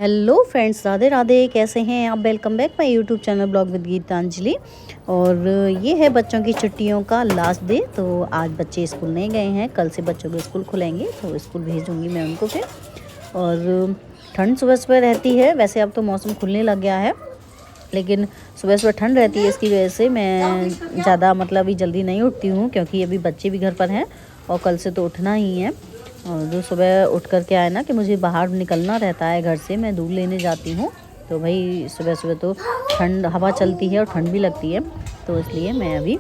Hello friends, Radhe Radhe. कैसे हैं आप? Welcome back my YouTube channel blog with Geetanjali. और ये है बच्चों की छुट्टियों का लास्ट डे। तो आज बच्चे स्कूल नहीं गए हैं, कल से बच्चों के स्कूल खुलेंगे तो स्कूल भेजूंगी मैं उनको फिर। और ठंड सुबह सुबह रहती है, वैसे अब तो मौसम खुलने लग गया है, लेकिन सुबह सुबह ठंड रहती है। इसकी वजह से मैं ज़्यादा अभी जल्दी नहीं उठती हूँ, क्योंकि अभी बच्चे भी घर पर हैं और कल से तो उठना ही है। और जो सुबह उठ कर के आए ना कि मुझे बाहर निकलना रहता है घर से, मैं दूध लेने जाती हूँ। तो भाई सुबह सुबह तो ठंड हवा चलती है और ठंड भी लगती है, तो इसलिए मैं अभी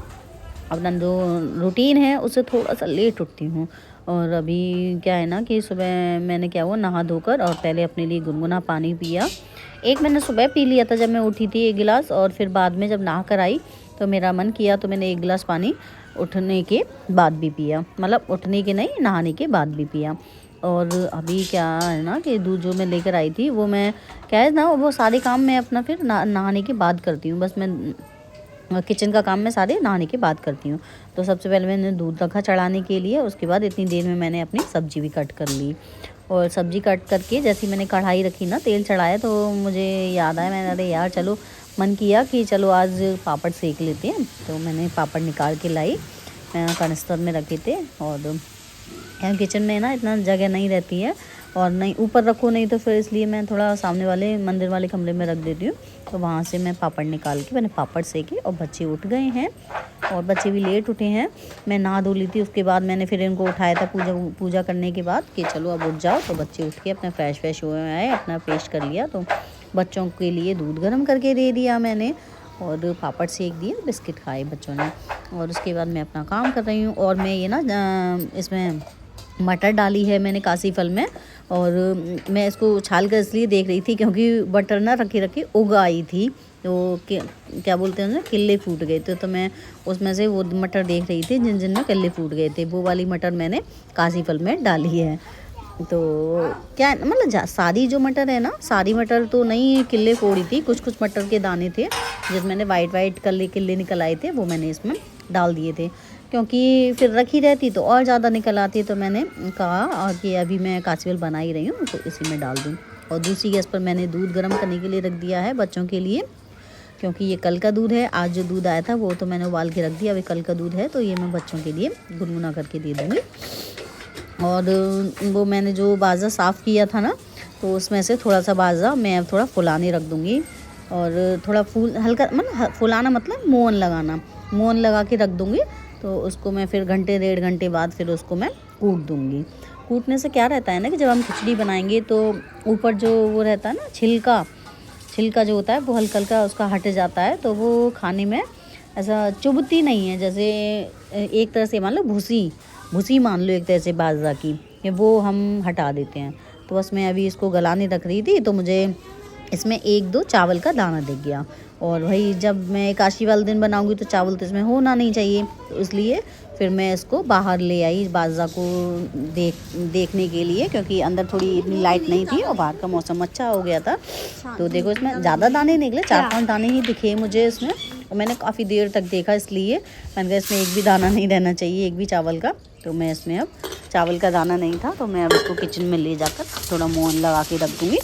अपना जो रूटीन है उससे थोड़ा सा लेट उठती हूँ। और अभी क्या है ना कि सुबह मैंने क्या हुआ, नहा धोकर और पहले अपने लिए गुनगुना पानी पिया। एक मैंने सुबह पी लिया था जब मैं उठी थी, 1 गिलास, और फिर बाद में जब नहा कर आई तो मेरा मन किया तो मैंने 1 गिलास पानी उठने के बाद भी पिया, उठने के नहीं, नहाने के बाद भी पिया। और अभी क्या है ना कि दूध जो मैं लेकर आई थी वो मैं क्या है ना, वो सारे काम मैं अपना फिर नहाने के बाद करती हूँ। बस मैं किचन का काम मैं सारे नहाने के बाद करती हूँ। तो सबसे पहले मैंने दूध रखा चढ़ाने के लिए, उसके बाद इतनी देर में मैंने अपनी सब्ज़ी भी कट कर ली। और सब्ज़ी कट करके जैसे ही मैंने कढ़ाई रखी ना, तेल चढ़ाया, तो मुझे याद आया, मैंने अरे यार चलो, मन किया कि चलो आज पापड़ सेक लेते हैं। तो मैंने पापड़ निकाल के लाई, मैं कनस्तर में रखे थे। और यहाँ किचन में ना इतना जगह नहीं रहती है, और नहीं ऊपर रखो नहीं तो फिर इसलिए मैं थोड़ा सामने वाले मंदिर वाले कमरे में रख देती हूँ। तो वहाँ से मैं पापड़ निकाल के मैंने पापड़ सेके, और बच्चे उठ गए हैं और बच्चे भी लेट उठे हैं। मैं नहा धो ली थी, उसके बाद मैंने फिर इनको उठाया था पूजा करने के बाद कि चलो अब उठ जाओ। तो बच्चे उठ के अपना फ्रेश हुए आए, अपना पेस्ट कर लिया। तो बच्चों के लिए दूध गर्म करके दे दिया मैंने, और पापड़ सेक दिए, बिस्किट खाए बच्चों ने। और उसके बाद मैं अपना काम कर रही हूँ। और मैं ये ना इसमें मटर डाली है मैंने कासी फल में, और मैं इसको उछाल कर इसलिए देख रही थी क्योंकि बटर ना रखी रखी उग आई थी, तो क्या बोलते हैं ना, किल्ले फूट गए थे। तो मैं उसमें से वो मटर देख रही थी जिन जिन में किल्ले फूट गए थे, वो वाली मटर मैंने कासी फल में डाली है। तो क्या सारी जो मटर है ना, सारी मटर तो नहीं किल्ले फोड़ी थी, कुछ कुछ मटर के दाने थे जिसमें मैंने वाइट किल्ले निकल आए थे, वो मैंने इसमें डाल दिए थे, क्योंकि फिर रखी रहती तो और ज़्यादा निकल आती। तो मैंने कहा कि अभी मैं कासीवल बना ही रही हूँ तो इसी में डाल दूँ। और दूसरी गैस पर मैंने दूध गर्म करने के लिए रख दिया है बच्चों के लिए, क्योंकि ये कल का दूध है। आज जो दूध आया था वो तो मैंने उबाल के रख दिया, अभी कल का दूध है तो ये मैं बच्चों के लिए गुनगुना करके दे दूँगी। और वो मैंने जो बाज़ा साफ़ किया था ना, तो उसमें से थोड़ा सा बाज़ा मैं अब थोड़ा फुलाने रख दूँगी। और थोड़ा हल्का फुलाना मोहन लगाना, मोहन लगा के रख दूँगी। तो उसको मैं फिर घंटे 1.5 घंटे बाद फिर उसको मैं कूट दूँगी। कूटने से क्या रहता है ना कि जब हम खिचड़ी बनाएंगे तो ऊपर जो वो रहता है ना, छिलका जो होता है वो हल्का हल्का उसका हट जाता है, तो वो खाने में ऐसा चुभती नहीं है। जैसे एक तरह से मान लो भूसी मान लो एक तरह से बाजरा की, वो हम हटा देते हैं। तो बस मैं अभी इसको गलाने रख रही थी, तो मुझे इसमें 1-2 चावल का दाना दिख गया। और भाई जब मैं काशी वाले दिन बनाऊंगी तो चावल तो इसमें होना नहीं चाहिए, तो इसलिए फिर मैं इसको बाहर ले आई बाजरा को देखने के लिए, क्योंकि अंदर थोड़ी इतनी लाइट नहीं थी और बाहर का मौसम अच्छा हो गया था। तो देखो इसमें ज़्यादा दाने निकले, 4-5 दाने ही दिखे मुझे इसमें, और मैंने काफ़ी देर तक देखा, इसलिए मैंने कहा इसमें एक भी दाना नहीं रहना चाहिए, एक भी चावल का। तो मैं इसमें अब चावल का दाना नहीं था, तो मैं अब इसको किचन में ले जाकर थोड़ा मोहन लगा के रख दूँगी।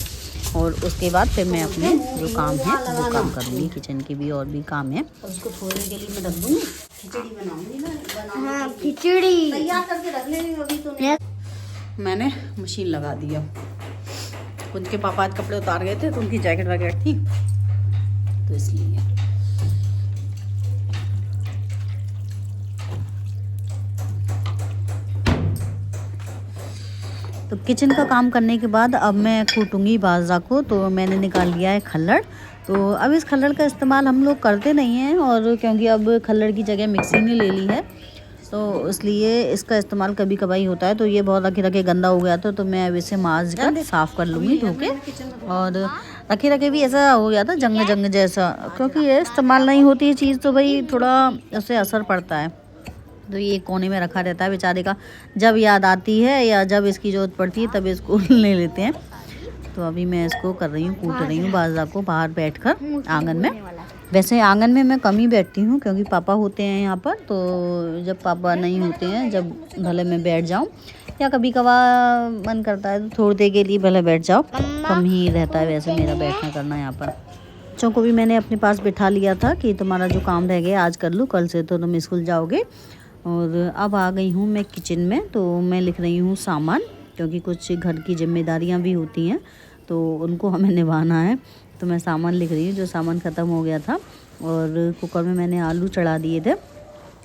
और उसके बाद फिर मैं अपने जो काम है वो काम करूँगी, किचन के भी और भी काम है, उसको थोड़ी के लिए मैं रख दूँगी। खिचड़ी बनाऊँगी ना, हाँ खिचड़ी तैयार करके रख ले अभी। तो मैंने मशीन लगा दिया। उनके पापा आज कपड़े उतार गए थे तो उनकी जैकेट वगैरह थी, तो इसलिए तो किचन का काम करने के बाद अब मैं कूटूंगी बाजरा को। तो मैंने निकाल लिया है खल्लड़। तो अब इस खल्लड़ का इस्तेमाल हम लोग करते नहीं हैं, और क्योंकि अब खल्लड़ की जगह मिक्सी ने ले ली है, तो इसलिए इसका इस्तेमाल कभी कभाई होता है। तो ये बहुत रखे गंदा हो गया था, तो मैं अब इसे माज कर साफ़ कर लूँगी धो के। और रखे भी ऐसा हो गया था जंग जैसा, क्योंकि ये इस्तेमाल नहीं होती है चीज़ तो भाई थोड़ा उससे असर पड़ता है। तो ये कोने में रखा रहता है बेचारे का, जब याद आती है या जब इसकी ज़रूरत पड़ती है तब इसको ले लेते हैं। तो अभी मैं इसको कर रही हूँ, कूट रही हूँ बाजरा को बाहर बैठकर आंगन में। वैसे आंगन में मैं कम ही बैठती हूँ क्योंकि पापा होते हैं यहाँ पर, तो जब पापा नहीं होते हैं, जब भले मैं बैठ जाऊँ, या कभी कभार मन करता है तो थोड़ी देर के लिए भले बैठ जाओ, कम ही रहता है वैसे मेरा बैठना करना यहाँ पर। बच्चों को भी मैंने अपने पास बिठा लिया था कि तुम्हारा जो काम रह गया आज कर लो, कल से तो तुम स्कूल जाओगे। और अब आ गई हूँ मैं किचन में, तो मैं लिख रही हूँ सामान, क्योंकि कुछ घर की जिम्मेदारियाँ भी होती हैं तो उनको हमें निभाना है। तो मैं सामान लिख रही हूँ, जो सामान ख़त्म हो गया था। और कुकर में मैंने आलू चढ़ा दिए थे।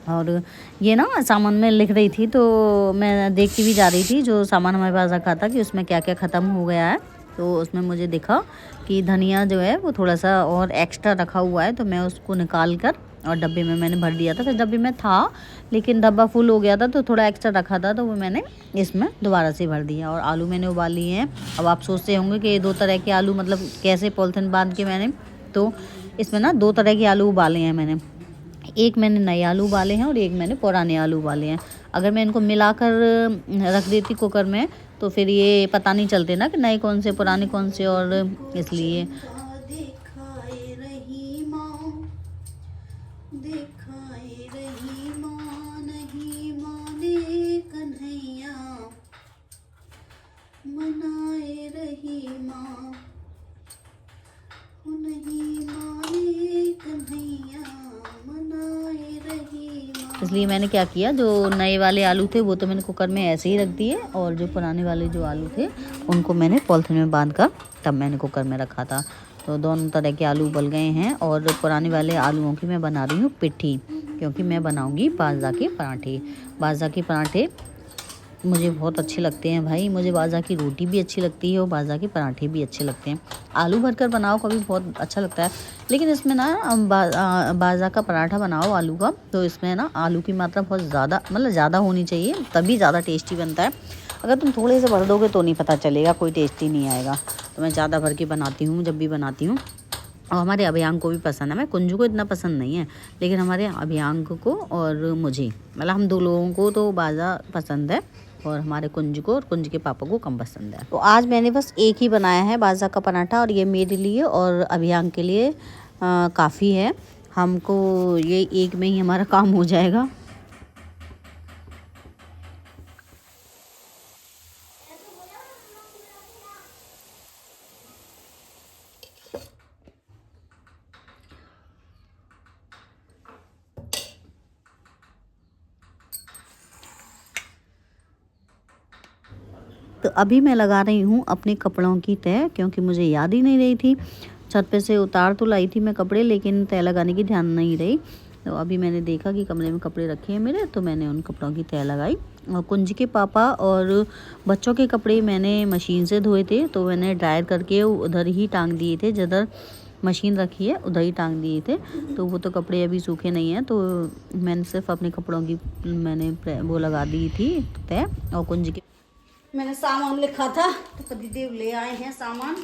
और ये ना सामान में लिख रही थी तो मैं देखती भी जा रही थी जो सामान हमारे पास रखा था कि उसमें क्या क्या ख़त्म हो गया है। तो उसमें मुझे दिखा कि धनिया जो है वो थोड़ा सा और एक्स्ट्रा रखा हुआ है, तो मैं उसको निकाल कर और डब्बे में मैंने भर दिया था। फिर डब्बे में था लेकिन डब्बा फुल हो गया था तो थोड़ा एक्स्ट्रा रखा था, तो वो मैंने इसमें दोबारा से भर दिया। और आलू मैंने उबाल लिए हैं। अब आप सोचते होंगे कि 2 तरह के आलू मतलब कैसे पॉलिथीन बांध के मैंने, तो इसमें ना 2 तरह के आलू उबाले हैं मैंने। एक मैंने नए आलू उबाले हैं और एक मैंने पुराने आलू उबाले हैं। अगर मैं इनको मिलाकर रख देती कुकर में तो फिर ये पता नहीं चलते ना कि नए कौन से पुराने कौन से, और इसलिए इसलिए मैंने क्या किया, जो नए वाले आलू थे वो तो मैंने कुकर में ऐसे ही रख दिए, और जो पुराने वाले जो आलू थे उनको मैंने पॉलिथीन में बांध कर तब मैंने कुकर में रखा था। तो दोनों तरह के आलू उबल गए हैं। और पुराने वाले आलूओं की मैं बना रही हूँ पिट्ठी, क्योंकि मैं बनाऊँगी बाजरा के पराठे। बाजरा के पराठे मुझे बहुत अच्छे लगते हैं भाई। मुझे बाजरा की रोटी भी अच्छी लगती है और बाजरा के पराठे भी अच्छे लगते हैं। आलू भरकर बनाओ कभी बहुत अच्छा लगता है, लेकिन इसमें ना बाजरा का पराठा बनाओ आलू का, तो इसमें ना आलू की मात्रा बहुत ज़्यादा मतलब ज़्यादा होनी चाहिए, तभी ज़्यादा टेस्टी बनता है। अगर तुम थोड़े से भर दोगे तो नहीं पता चलेगा, कोई टेस्टी नहीं आएगा। तो मैं ज़्यादा भर के बनाती हूँ जब भी बनाती हूँ। और हमारे अभियांग को भी पसंद है। मैं कुंजू को इतना पसंद नहीं है, लेकिन हमारे अभियांग को और मुझे मतलब हम 2 लोगों को तो बाजरा पसंद है, और हमारे कुंज को और कुंज के पापा को कम पसंद है। तो आज मैंने बस एक ही बनाया है बाजरा का पराठा, और ये मेरे लिए और अभियांग के लिए काफ़ी है। हमको ये एक में ही हमारा काम हो जाएगा। तो अभी मैं लगा रही हूँ अपने कपड़ों की तह, क्योंकि मुझे याद ही नहीं रही थी। छत पे से उतार तो लाई थी मैं कपड़े, लेकिन तह लगाने की ध्यान नहीं रही। तो अभी मैंने देखा कि कमरे में कपड़े रखे हैं मेरे, तो मैंने उन कपड़ों की तह लगाई। और कुंज के पापा और बच्चों के कपड़े मैंने मशीन से धोए थे, तो मैंने ड्रायर करके उधर ही टांग दिए थे, जिधर मशीन रखी है उधर ही टांग दिए थे। तो वो तो कपड़े अभी सूखे नहीं हैं, तो मैंने सिर्फ अपने कपड़ों की मैंने वो लगा दी थी तह। और कुंज के मैंने सामान लिखा था तो पतिदेव ले आए हैं सामान।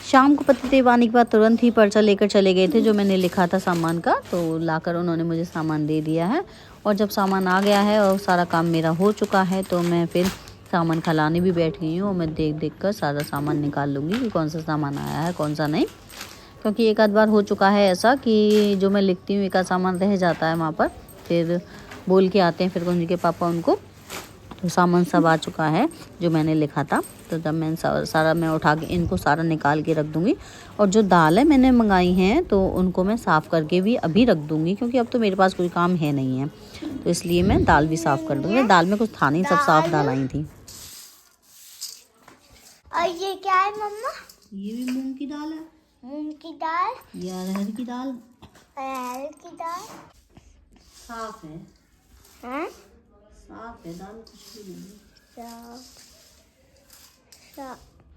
शाम को पतिदेव आने के बाद तुरंत ही पर्चा लेकर चले गए थे जो मैंने लिखा था सामान का, तो लाकर उन्होंने मुझे सामान दे दिया है। और जब सामान आ गया है और सारा काम मेरा हो चुका है, तो मैं फिर सामान खिलाने भी बैठ गई हूँ। और मैं देख देख कर सारा सामान निकाल लूँगी कि कौन सा सामान आया है कौन सा नहीं, क्योंकि एक आध बार हो चुका है ऐसा कि जो मैं लिखती हूँ एक आध सामान रह जाता है वहाँ पर, फिर बोल के आते हैं फिर कुंज के पापा उनको। तो सामान सब आ चुका है जो मैंने लिखा था। तो जब मैं सारा मैं उठा के इनको सारा निकाल के रख दूँगी। और जो दाल है मैंने मंगाई हैं तो उनको मैं साफ़ करके भी अभी रख दूँगी, क्योंकि अब तो मेरे पास कोई काम है नहीं है, तो इसलिए मैं दाल भी साफ़ कर दूँगी। दाल में कुछ था नहीं, सब साफ़ दाल आई थी। और ये क्या है मम्मा? ये भी मूंग की दाल है। मूंग की दाल? ये अरहर की दाल। अरहर की दाल साफ है। हाँ साफ है दाल, कुछ भी नहीं है।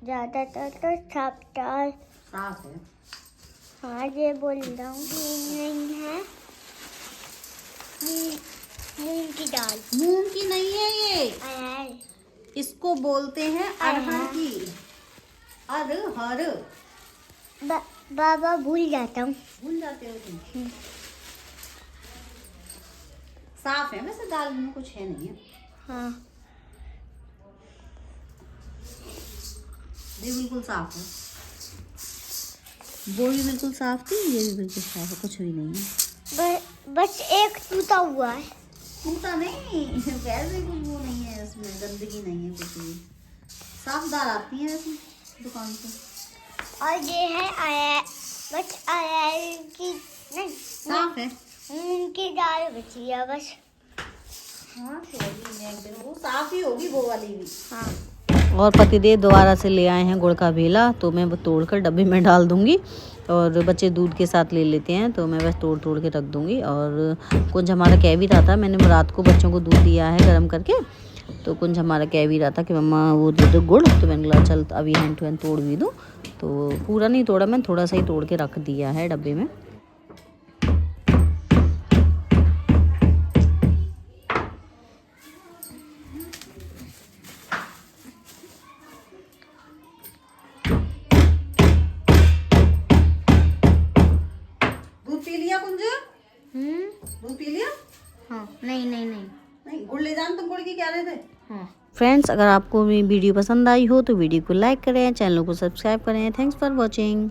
ज़्यादातर तो साफ दाल साफ है। हाँ ये बोल रहा हूँ नहीं है। मूंग की दाल। मूंग की नहीं है ये, अरहर। इसको बोलते हैं अरहर की। अरहर। बाबा भूल जाता हूँ। भूल जाते हो तुम। साफ है वैसे दाल में कुछ है नहीं है। हाँ ये बिल्कुल साफ है। वो भी बिल्कुल साफ थी, ये भी बिल्कुल साफ है, कुछ भी नहीं है। बस एक टूटा हुआ है। टूटा नहीं, वैसे कुछ वो नहीं है इसमें, गंदगी नहीं है कुछ भी, साफ दाल आती है इसमें दुकान से। और ये है आया बस आया की नहीं साफ है, मूंग की दाल बची है बस। हाँ वो साफ ही होगी वो वाली भी। हाँ। और पतिदेव दोबारा से ले आए हैं गुड़ का भेला, तो मैं वो तोड़कर डब्बे में डाल दूंगी, और बच्चे दूध के साथ ले लेते हैं तो मैं बस तोड़ तोड़ के रख दूंगी। और कुछ हमारा कह भी रहा था, मैंने रात को बच्चों को दूध दिया है गर्म करके, तो कुछ हमारा कह भी रहा था कि मम्मा वो दे दो गुड़, तो मैंने कहा चल अभी हैंड टू हैंड तोड़ भी दूँ। तो पूरा नहीं तोड़ा, मैं थोड़ा सा ही तोड़ के रख दिया है डब्बे में। दूध पी लिया कुंज? दूध पी लिया? हाँ नहीं नहीं नहीं नहीं, गुड़ ले जान, तुम गुड़ की क्या रहे थे? हाँ। फ्रेंड्स, अगर आपको मेरी वीडियो पसंद आई हो तो वीडियो को लाइक करें, चैनल को सब्सक्राइब करें। Thanks for watching.